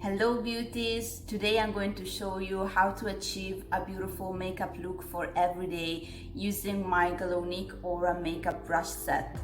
Hello beauties! Today I'm going to show you how to achieve a beautiful makeup look for every day using my Glownique Aura makeup brush set.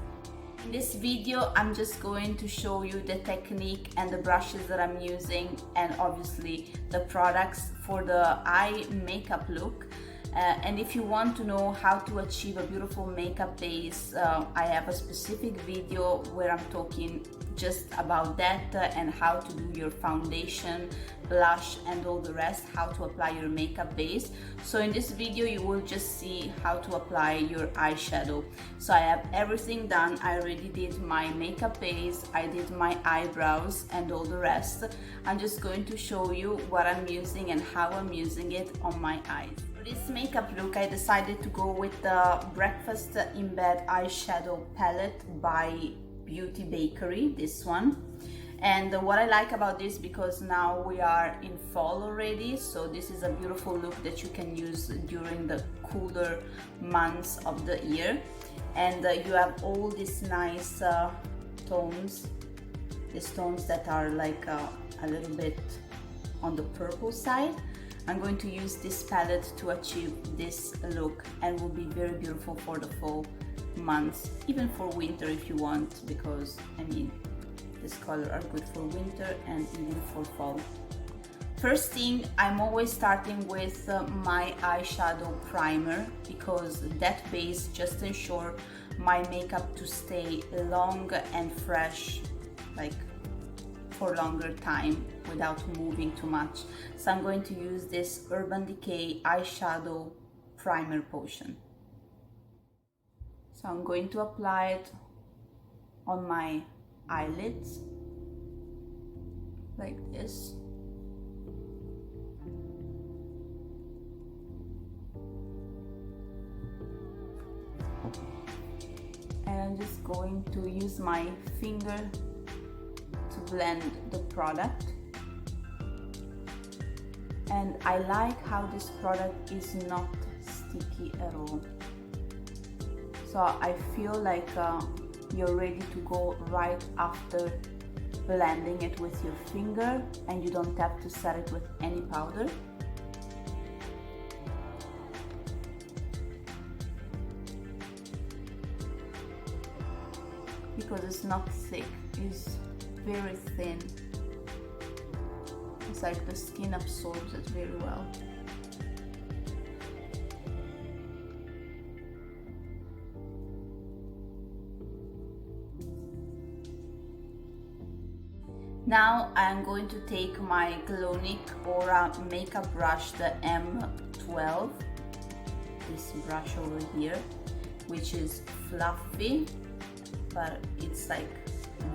In this video I'm just going to show you the technique and the brushes that I'm using and obviously the products for the eye makeup look. And if you want to know how to achieve a beautiful makeup base, I have a specific video where I'm talking just about that and how to do your foundation, blush and all the rest, how to apply your makeup base. So in this video you will just see how to apply your eyeshadow. So I have everything done. I already did my makeup base, I did my eyebrows and all the rest. I'm just going to show you what I'm using and how I'm using it on my eyes. For this makeup look I decided to go with the Breakfast in Bed eyeshadow palette by Beauty Bakery, this one. And what I like about this, because now we are in fall already, so this is a beautiful look that you can use during the cooler months of the year. And you have all these nice tones, these tones that are like a little bit on the purple side. I'm going to use this palette to achieve this look and will be very beautiful for the fall months, even for winter if you want, because I mean this color are good for winter and even for fall. First thing, I'm always starting with my eyeshadow primer, because that base just ensure my makeup to stay long and fresh, like for longer time without moving too much. So I'm going to use this Urban Decay eyeshadow primer potion. So I'm going to apply it on my eyelids like this. And I'm just going to use my finger to blend the product. And I like how this product is not sticky at all. So I feel like you're ready to go right after blending it with your finger, and you don't have to set it with any powder. Because it's not thick, it's very thin. It's like the skin absorbs it very well. Now I'm going to take my Glownique Aura makeup brush, the M12, this brush over here, which is fluffy, but it's like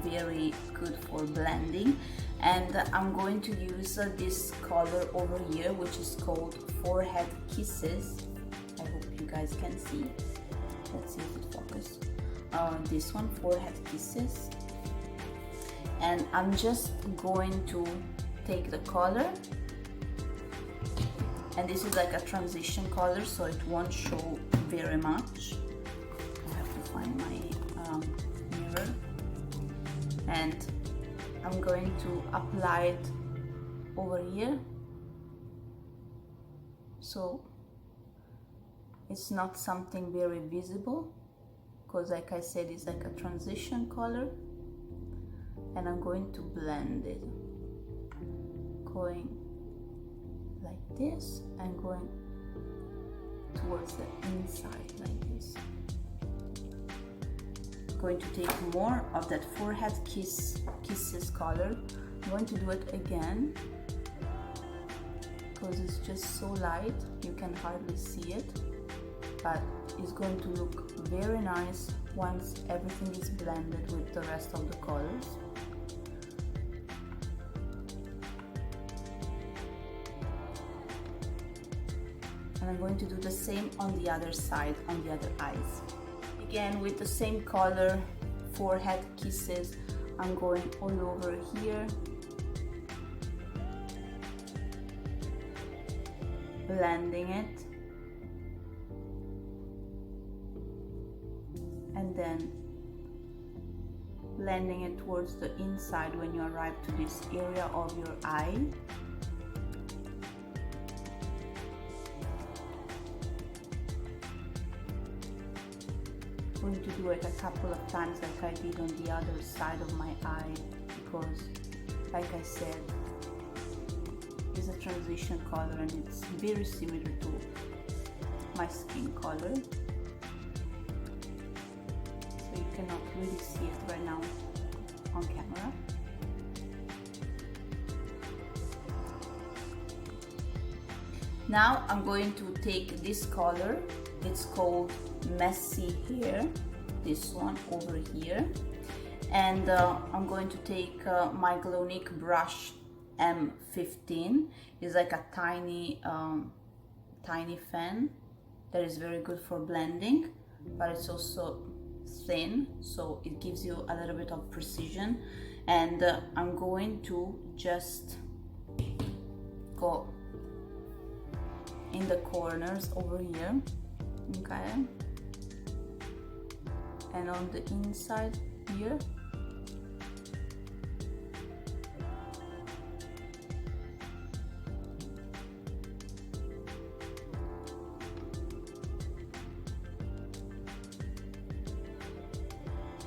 very good for blending. And I'm going to use this color over here, which is called Forehead Kisses. I hope you guys can see. Let's see if it focuses. This one, Forehead Kisses. And I'm just going to take the color, and this is like a transition color, so it won't show very much. I have to find my mirror, and I'm going to apply it over here, so it's not something very visible, because like I said, it's like a transition color. And I'm going to blend it, going like this and going towards the inside like this. I'm going to take more of that Forehead Kisses color. I'm going to do it again because it's just so light you can hardly see it, but it's going to look very nice once everything is blended with the rest of the colors. And I'm going to do the same on the other side, on the other eyes. Again, with the same color, Forehead Kisses, I'm going all over here, blending it, and then blending it towards the inside when you arrive to this area of your eye. I'm going to do it a couple of times like I did on the other side of my eye, because like I said, it's a transition color and it's very similar to my skin color. So you cannot really see it right now on camera. Now I'm going to take this color, it's called Messy Hair, this one over here, and I'm going to take my Glownique brush M15. It's like a tiny fan that is very good for blending, but it's also thin, so it gives you a little bit of precision. And I'm going to just go in the corners over here, okay, and on the inside here.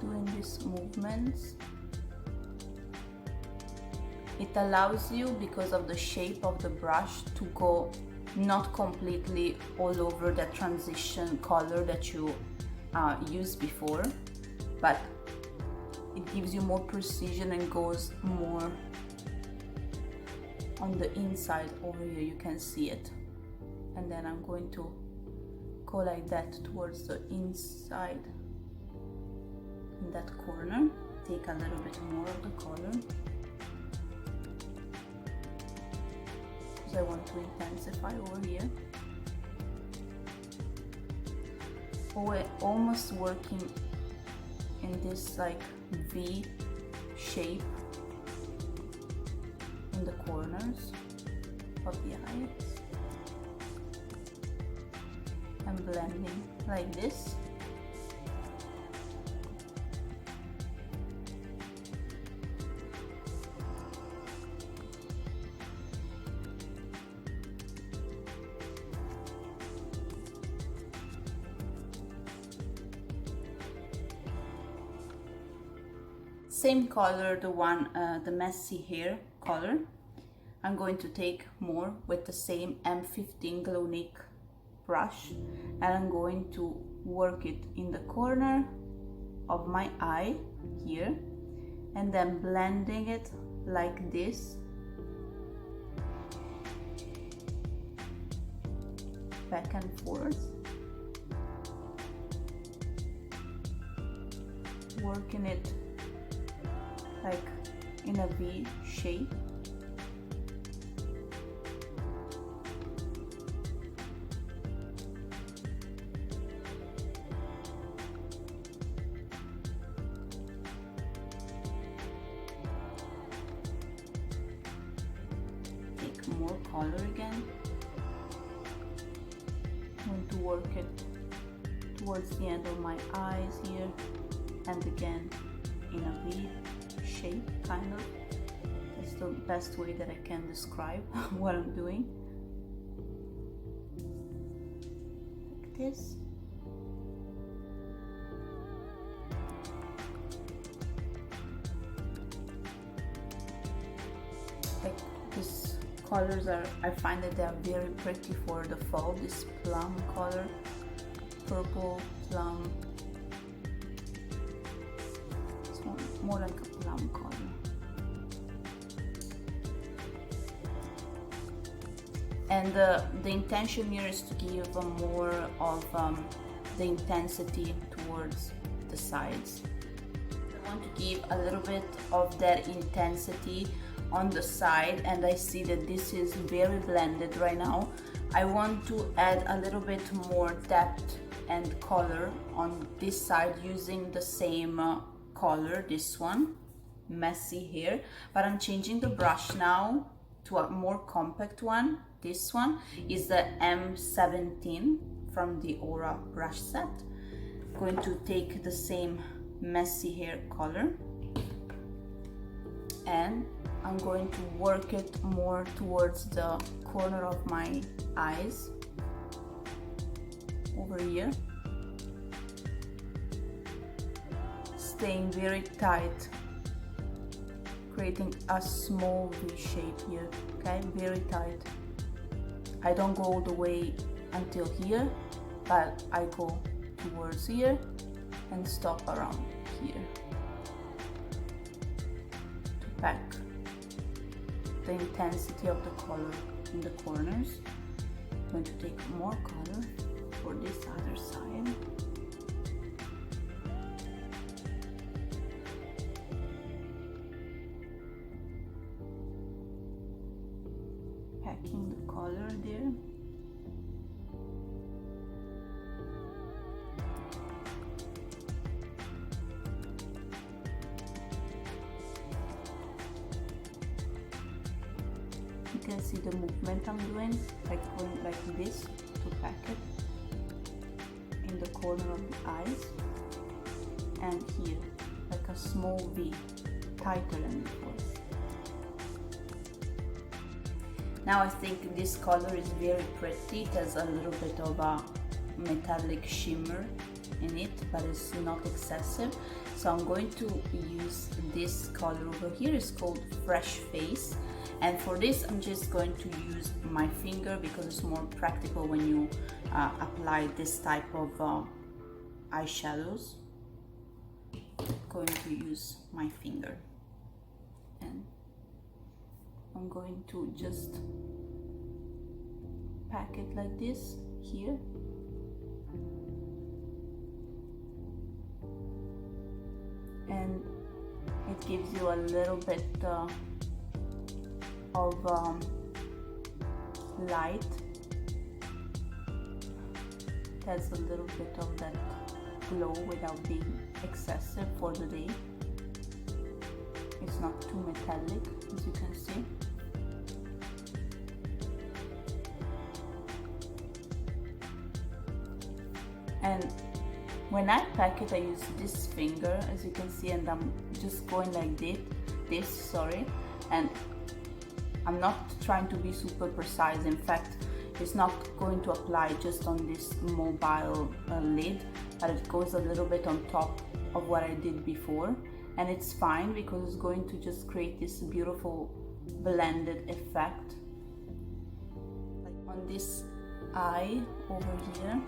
Doing these movements, it allows you, because of the shape of the brush, to go not completely all over the transition color that you used before, but it gives you more precision and goes more on the inside over here. You can see it, and then I'm going to go like that towards the inside in that corner. Take a little bit more of the color because I want to intensify over here. We're almost working in this like V shape in the corners of the eyes. I'm blending like this. Same color, the messy hair color. I'm going to take more with the same M15 Glownique brush, and I'm going to work it in the corner of my eye here, and then blending it like this, back and forth, working it like in a V shape. Take more color again. I'm going to work it towards the end of my eyes here, and again in a V shape, kind of. It's the best way that I can describe what I'm doing. Like this. Like these colors are, I find that they are very pretty for the fall. This plum color, purple plum. It's more like a plum color. And the intention here is to give more of the intensity towards the sides. I want to give a little bit of that intensity on the side, and I see that this is very blended right now. I want to add a little bit more depth and color on this side using the same color, this one, Messy Hair, but I'm changing the brush now to a more compact one. This one is the M17 from the Aura brush set. I'm going to take the same Messy Hair color and I'm going to work it more towards the corner of my eyes over here, staying very tight, creating a small V shape here, okay, very tight. I don't go all the way until here, but I go towards here and stop around here to pack the intensity of the color in the corners. I'm going to take more color for this other side. Packing the color there. You can see the movement I'm doing, like going like this to pack it in the corner of the eyes, and here, like a small V, tighter than before. Now I think this color is very pretty. It has a little bit of a metallic shimmer in it, but it's not excessive. So I'm going to use this color over here. It's called Fresh Face. And for this, I'm just going to use my finger because it's more practical when you apply this type of eyeshadows. Going to use my finger, and I'm going to just pack it like this here. And it gives you a little bit of light. It has a little bit of that glow without being excessive for the day. It's not too metallic, as you can see. And when I pack it, I use this finger, as you can see, and I'm just going like this, and I'm not trying to be super precise. In fact, it's not going to apply just on this mobile lid, but it goes a little bit on top of what I did before, and it's fine because it's going to just create this beautiful blended effect, like on this eye over here.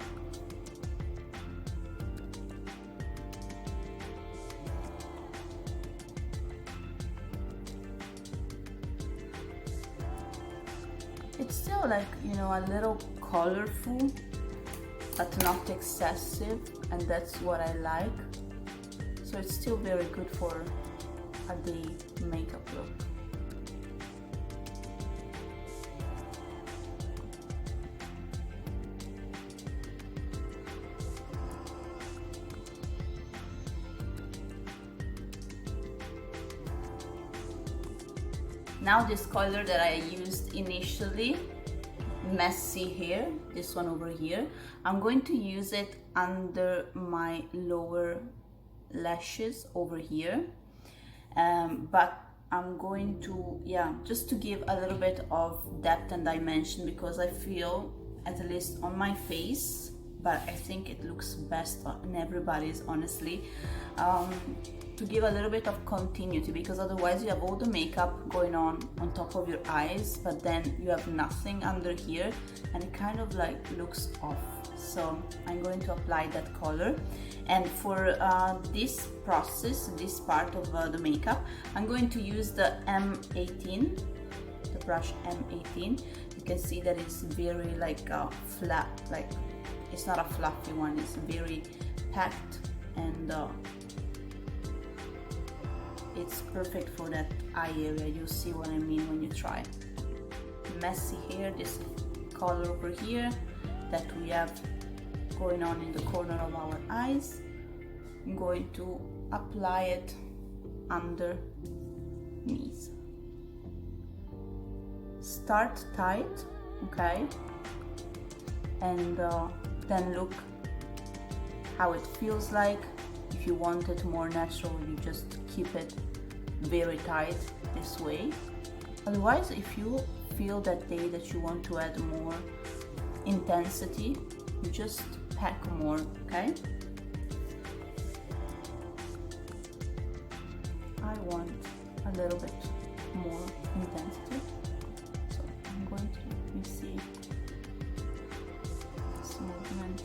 It's still like, you know, a little colorful, but not excessive, and that's what I like. So it's still very good for a day makeup look. Now this color that I used initially, Messy Hair, this one over here, I'm going to use it under my lower lashes over here, but I'm going to, just to give a little bit of depth and dimension, because I feel, at least on my face, but I think it looks best on everybody's, honestly, to give a little bit of continuity, because otherwise you have all the makeup going on top of your eyes, but then you have nothing under here, and it kind of like looks off. So I'm going to apply that color, and for this process, this part of the makeup, I'm going to use the M18, the brush M18. You can see that it's very like flat, like it's not a fluffy one, it's very packed, and it's perfect for that eye area. You'll see what I mean when you try. Messy Hair, this color over here that we have going on in the corner of our eyes. I'm going to apply it underneath. Start tight, okay, and then look how it feels like. If you want it more natural, you just keep it very tight this way. Otherwise, if you feel that day that you want to add more intensity, you just pack more, okay? I want a little bit more intensity, so I'm going to, you see this movement.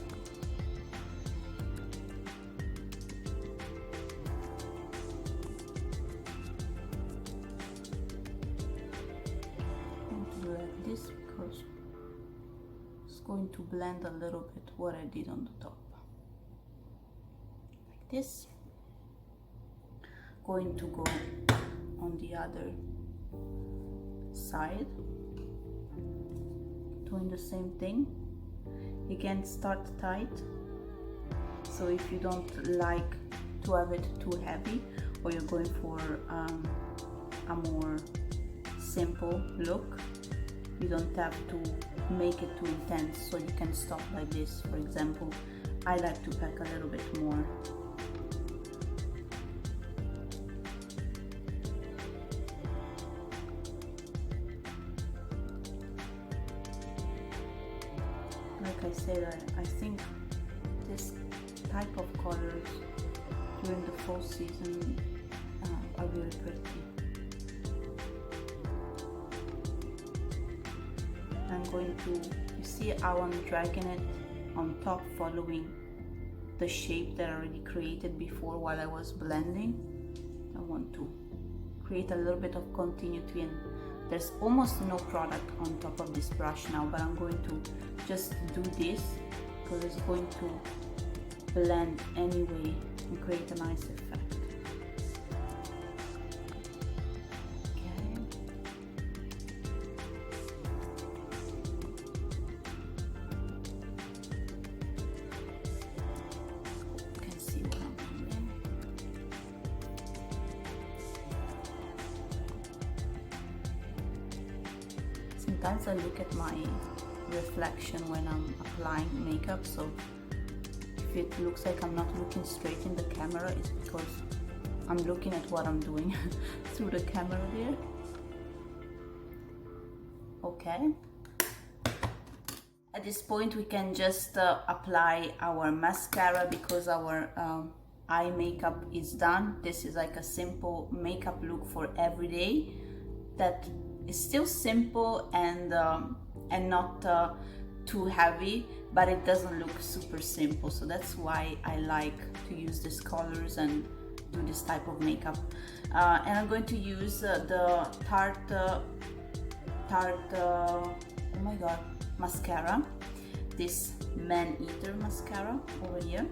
I'm going to do like this because it's going to blend a little bit what I did on the top, like this. Going to go on the other side, doing the same thing. Again, start tight, so if you don't like to have it too heavy, or you're going for a more simple look, you don't have to make it too intense, so you can stop like this. For example, I like to pack a little bit more. Like I said, I think this type of colors during the fall season are really pretty. I'm going to, you see how I'm dragging it on top, following the shape that I already created before while I was blending. I want to create a little bit of continuity, and there's almost no product on top of this brush now, but I'm going to just do this because it's going to blend anyway and create a nice effect. Sometimes I look at my reflection when I'm applying makeup, so if it looks like I'm not looking straight in the camera, it's because I'm looking at what I'm doing through the camera there. Okay. At this point we can just apply our mascara because our eye makeup is done. This is like a simple makeup look for every day that is still simple and not too heavy, but it doesn't look super simple, so that's why I like to use these colors and do this type of makeup. And I'm going to use the Tarte oh my god, mascara, this Man Eater mascara over here.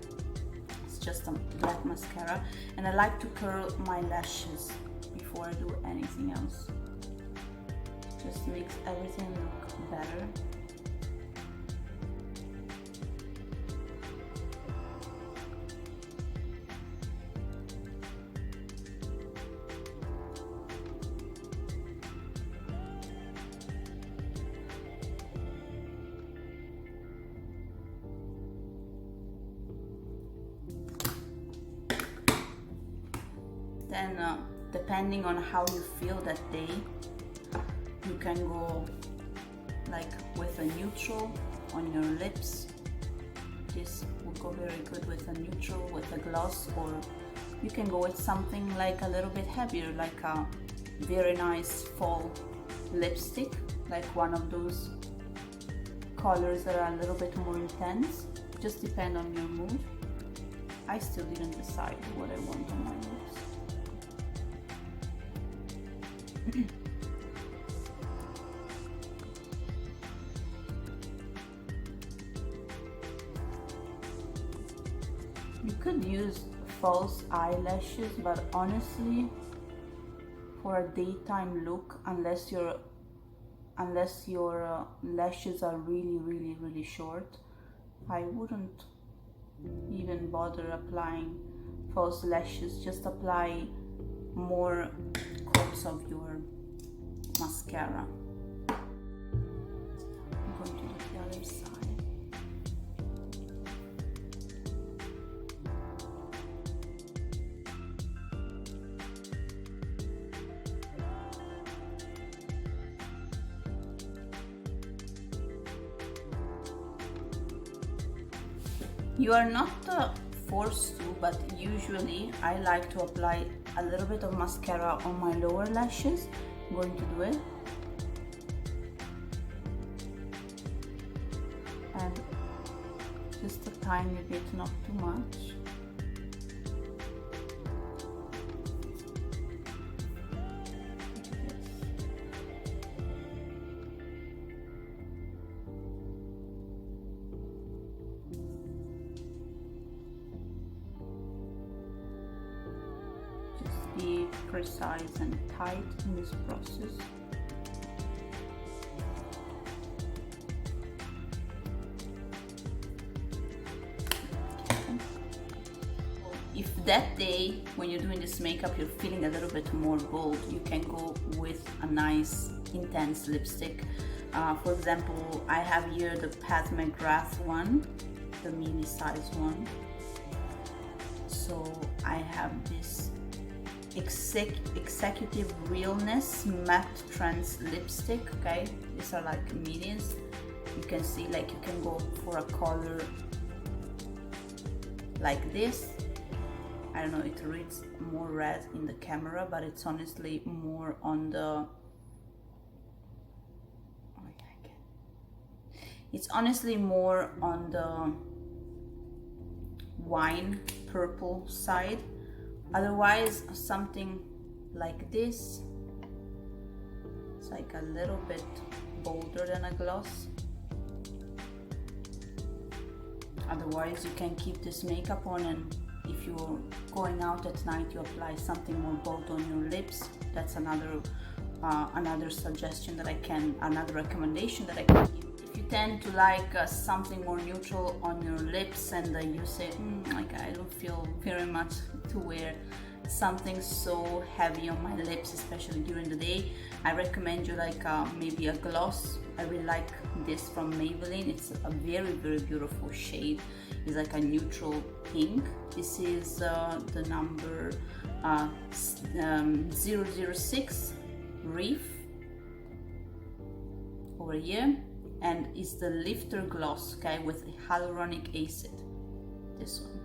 It's just a black mascara, and I like to curl my lashes before I do anything else. Just makes everything look better. Then, depending on how you feel that day, you can go like with a neutral on your lips. This will go very good with a neutral, with a gloss, or you can go with something like a little bit heavier, like a very nice fall lipstick, like one of those colors that are a little bit more intense. Just depend on your mood. I still didn't decide what I want on my lips. You could use false eyelashes, but honestly, for a daytime look, unless your lashes are really short, I wouldn't even bother applying false lashes. Just apply more coats of your mascara. I'm going to do the other side. You are not forced to, but usually I like to apply a little bit of mascara on my lower lashes. I'm going to do it. And just a tiny bit, not too much. Be precise and tight in this process. If that day when you're doing this makeup you're feeling a little bit more bold, you can go with a nice intense lipstick. For example, I have here the Pat McGrath one, the mini size one. So I have this Executive Realness Matte Trance lipstick. Okay, these are like mediums. You can see, like, you can go for a color like this. I don't know, it reads more red in the camera, but it's honestly more on the wine purple side. Otherwise, something like this, it's like a little bit bolder than a gloss. Otherwise, you can keep this makeup on, and if you're going out at night, you apply something more bold on your lips. That's another suggestion that another recommendation that I can give. If you tend to like something more neutral on your lips, and you say, like, I don't feel very much to wear something so heavy on my lips, especially during the day, I recommend you like maybe a gloss. I really like this from Maybelline. It's a very, very beautiful shade. It's like a neutral pink. This is the number 006 Reef over here, and it's the Lifter Gloss, okay, with hyaluronic acid. This one.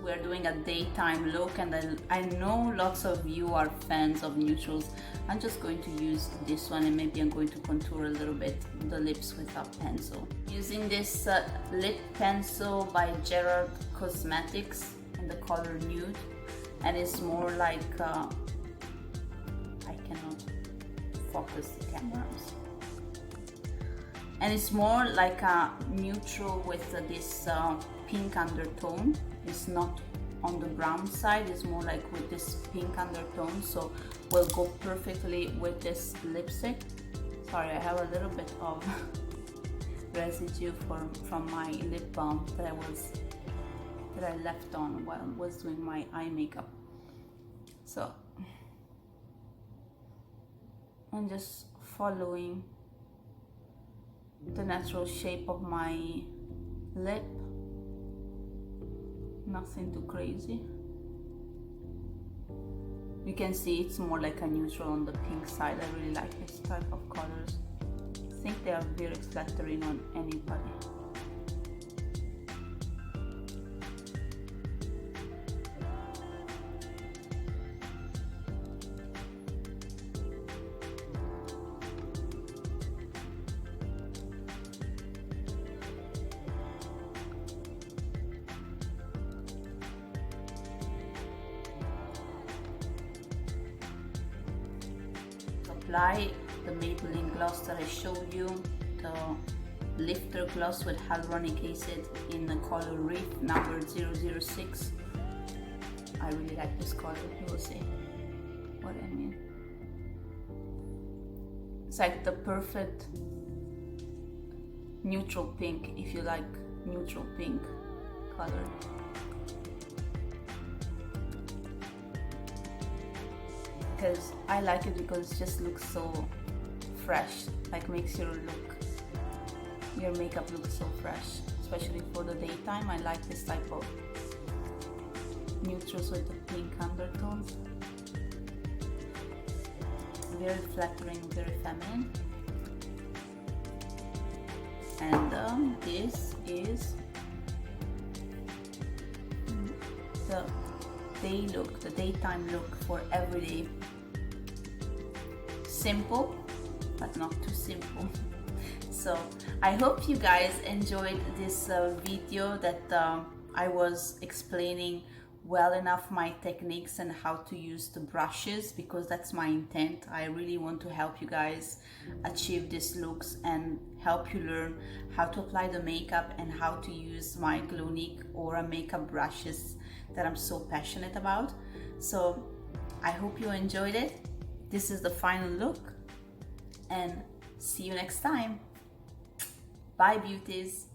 We're doing a daytime look, and I know lots of you are fans of neutrals. I'm just going to use this one, and maybe I'm going to contour a little bit the lips with a pencil. Using this lip pencil by Gerard Cosmetics in the color Nude, and it's more like I cannot focus the cameras. And it's more like a neutral with this pink undertone. It's not on the brown side, it's more like with this pink undertone, so will go perfectly with this lipstick. Sorry, I have a little bit of residue from my lip balm that I left on while I was doing my eye makeup. So I'm just following the natural shape of my lip. Nothing too crazy. You can see it's more like a neutral on the pink side. I really like this type of colors. I think they are very flattering on anybody. Apply the Maybelline gloss that I showed you, the Lifter Gloss with hyaluronic acid in the color Reef number 006. I really like this color, you will see what I mean. It's like the perfect neutral pink, if you like neutral pink color. Because I like it because it just looks so fresh, like makes your makeup look so fresh, especially for the daytime. I like this type of neutrals with the pink undertones. Very flattering, very feminine. And this is the day look, the daytime look for every day. Simple, but not too simple. So I hope you guys enjoyed this video that I was explaining well enough my techniques and how to use the brushes, because that's my intent. I really want to help you guys achieve these looks and help you learn how to apply the makeup and how to use my Glownique Aura makeup brushes that I'm so passionate about. So I hope you enjoyed it. This is the final look, and see you next time. Bye, beauties.